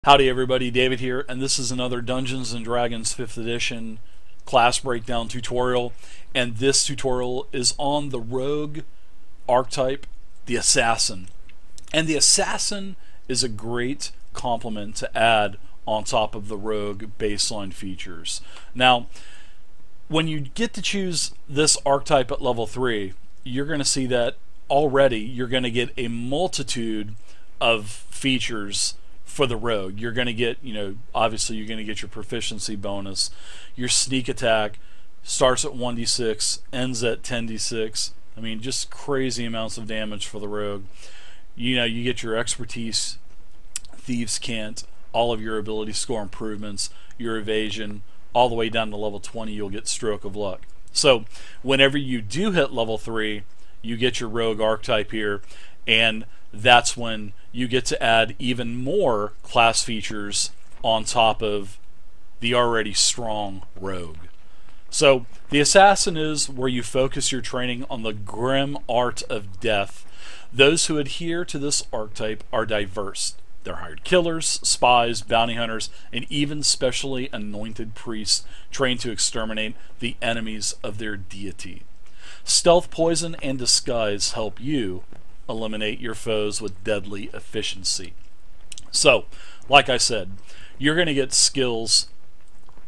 Howdy everybody, David here, and this is another Dungeons & Dragons 5th edition class breakdown tutorial, and this tutorial is on the rogue archetype, the assassin. And the assassin is a great complement to add on top of the rogue baseline features. Now, when you get to choose this archetype at level 3, you're going to see that already you're going to get a multitude of features for the rogue. You're going to get, obviously you're going to get your proficiency bonus. Your sneak attack starts at 1d6, ends at 10d6. I mean, just crazy amounts of damage for the rogue. You get your expertise, thieves' cant, all of your ability score improvements, your evasion, all the way down to level 20 you'll get stroke of luck. So whenever you do hit level 3, you get your rogue archetype here, and that's when you get to add even more class features on top of the already strong rogue. So the assassin is where you focus your training on the grim art of death. Those who adhere to this archetype are diverse. They're hired killers, spies, bounty hunters, and even specially anointed priests trained to exterminate the enemies of their deity. Stealth, poison, and disguise help you eliminate your foes with deadly efficiency. So, like I said, you're going to get skills,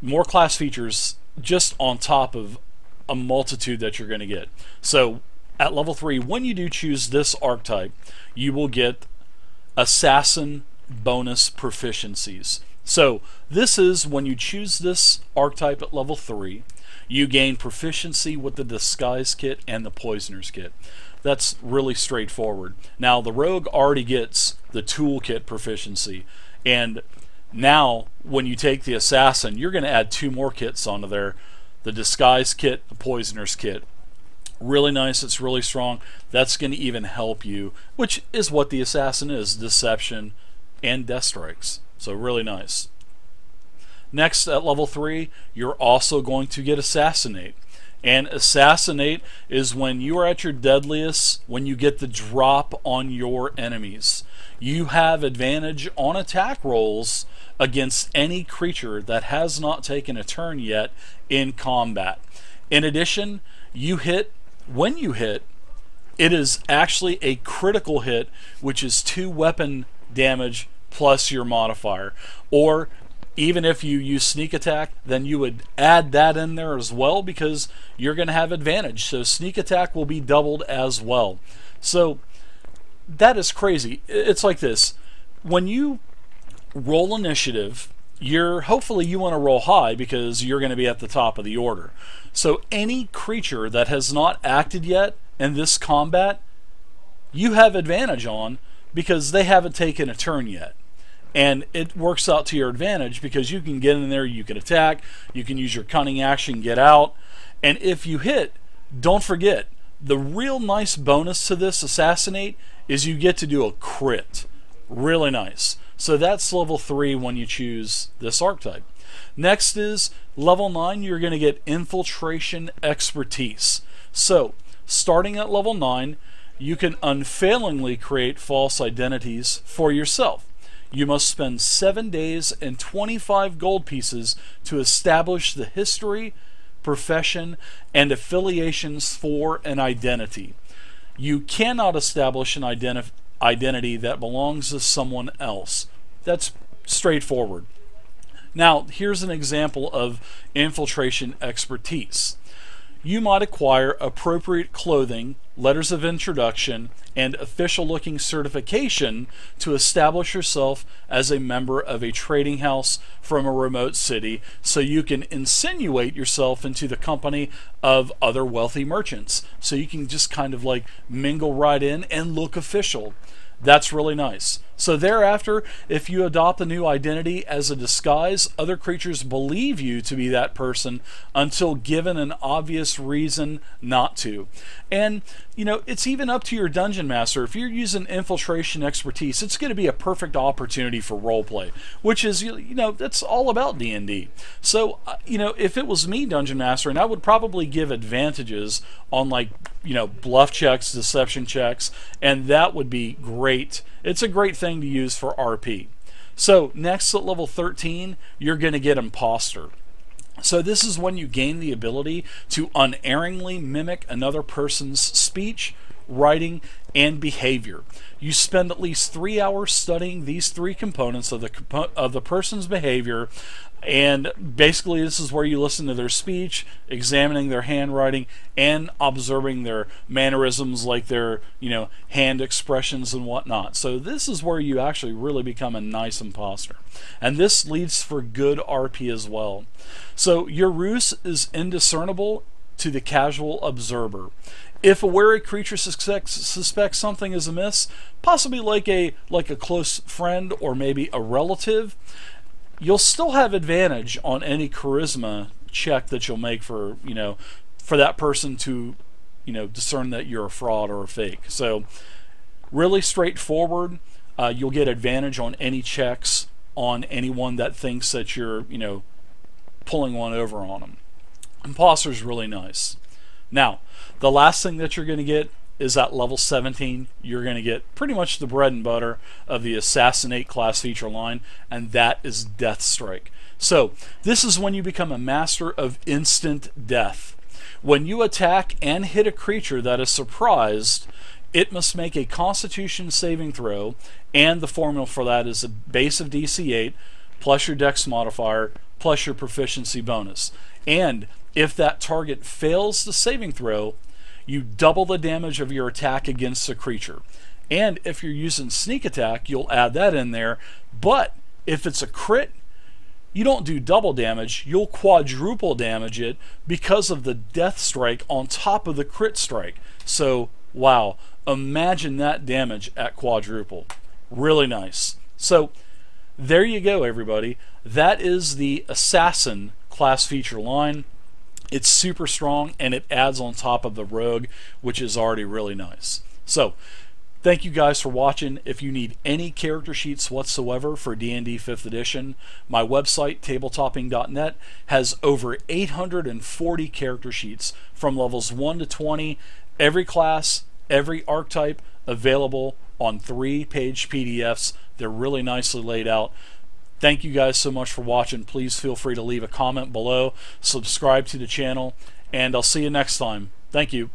more class features, just on top of a multitude that you're going to get. So, at level 3, when you do choose this archetype, you will get assassin bonus proficiencies. So, this is when you choose this archetype at level 3, you gain proficiency with the disguise kit and the poisoner's kit. That's really straightforward. Now, the rogue already gets the toolkit proficiency, and now when you take the assassin, you're going to add 2 more kits onto there: the disguise kit, the poisoner's kit. Really nice. It's really strong. That's going to even help you, which is what the assassin is: deception and death strikes. So really nice. Next, at level 3, you're also going to get assassinate. And assassinate is when you are at your deadliest, when you get the drop on your enemies. You have advantage on attack rolls against any creature that has not taken a turn yet in combat. In addition, when you hit, it is actually a critical hit, which is 2 weapon damage plus your modifier. Or even if you use sneak attack, then you would add that in there as well, because you're going to have advantage. So sneak attack will be doubled as well. So that is crazy. It's like this: when you roll initiative, hopefully you want to roll high because you're going to be at the top of the order. So any creature that has not acted yet in this combat, you have advantage on because they haven't taken a turn yet. And it works out to your advantage because you can get in there, you can attack, you can use your cunning action, get out. And if you hit, don't forget, the real nice bonus to this assassinate is you get to do a crit. Really nice. So that's level 3 when you choose this archetype. Next is level 9, you're going to get infiltration expertise. So starting at level 9, you can unfailingly create false identities for yourself. You must spend 7 days and 25 gold pieces to establish the history, profession, and affiliations for an identity. You cannot establish an identity that belongs to someone else. That's straightforward. Now, here's an example of infiltration expertise. You might acquire appropriate clothing, letters of introduction, and official-looking certification to establish yourself as a member of a trading house from a remote city, so you can insinuate yourself into the company of other wealthy merchants. So you can just kind of like mingle right in and look official. That's really nice. So thereafter, if you adopt a new identity as a disguise, other creatures believe you to be that person until given an obvious reason not to. And, it's even up to your dungeon master. If you're using infiltration expertise, it's going to be a perfect opportunity for roleplay, which is, that's all about D&D. So, if it was me, dungeon master, and I would probably give advantages on bluff checks, deception checks, and that would be great. It's a great thing to use for RP. So next at level 13, you're going to get Imposter. So this is when you gain the ability to unerringly mimic another person's speech, writing, and behavior. You spend at least 3 hours studying these three components of the person's behavior, and basically this is where you listen to their speech, examining their handwriting, and observing their mannerisms, like their hand expressions and whatnot. So this is where you actually really become a nice imposter, and this leads for good RP as well. So your ruse is indiscernible to the casual observer. If a wary creature suspects something is amiss, possibly like a close friend or maybe a relative, you'll still have advantage on any charisma check that you'll make for that person to discern that you're a fraud or a fake. So really straightforward. You'll get advantage on any checks on anyone that thinks that you're pulling one over on them. Imposter's really nice. Now, the last thing that you're going to get is at level 17, you're going to get pretty much the bread and butter of the Assassinate class feature line, and that is Death Strike. So, this is when you become a master of instant death. When you attack and hit a creature that is surprised, it must make a Constitution saving throw, and the formula for that is a base of DC 8 plus your Dex modifier plus your proficiency bonus. And if that target fails the saving throw, you double the damage of your attack against the creature. And if you're using sneak attack, you'll add that in there. But if it's a crit, you don't do double damage, you'll quadruple damage it because of the Death Strike on top of the crit strike. So, wow, imagine that damage at quadruple. Really nice. So, there you go, everybody. That is the Assassin class feature line. It's super strong, and it adds on top of the Rogue, which is already really nice. So, thank you guys for watching. If you need any character sheets whatsoever for D&D 5th edition, my website, tabletopping.net, has over 840 character sheets from levels 1 to 20, every class, every archetype, available on 3-page PDFs. They're really nicely laid out. Thank you guys so much for watching. Please feel free to leave a comment below, subscribe to the channel, and I'll see you next time. Thank you.